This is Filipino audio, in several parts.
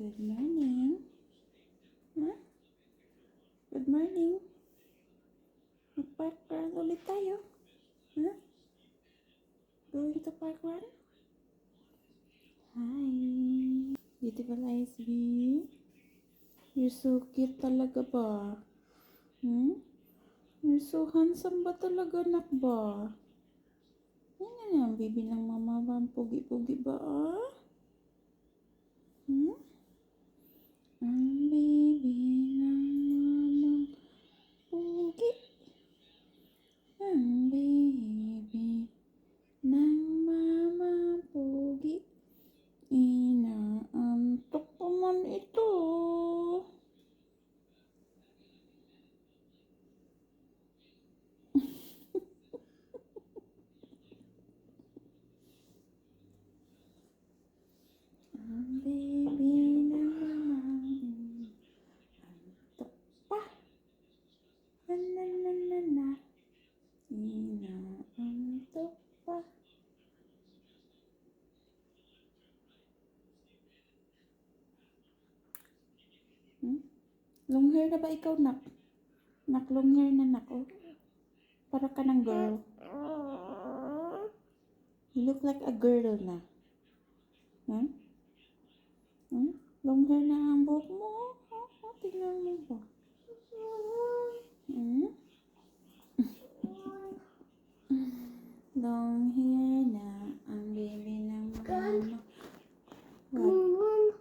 Good morning. Huh? Good morning. Mag-park run ulit tayo. Huh? Going to park run? Hi. Beautiful eyes, B. You're so cute talaga ba? You're so handsome ba talaga, anak ba? Yan ang baby ng mama ba? Ang pugi-pugi ba, ah? Ang baby ng mama pugi. Ang baby ng mama pugi. Inaantok pa man ito. Ang baby ng mama antok pa. Na na na na na. Inaantok pa. Long hair na ba ikaw, nak? Nak, long hair na, nak, oh. Para ka ng girl. You look like a girl na. Long hair na ang buhok mo. Tingnan mo ba? Long hair na ang baby ng mama. What?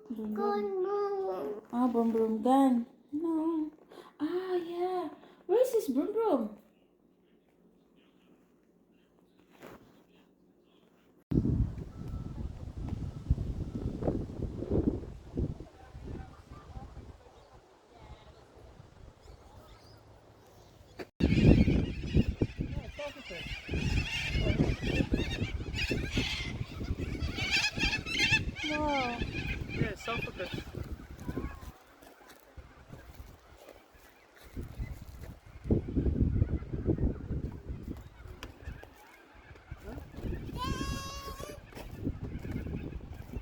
Brum brum gun. No. Yeah. Where's his brum brum? Wow. Yeah, self-focus.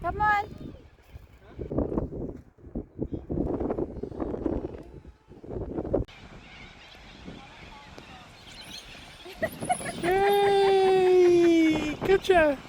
Come on. Yay! Good job.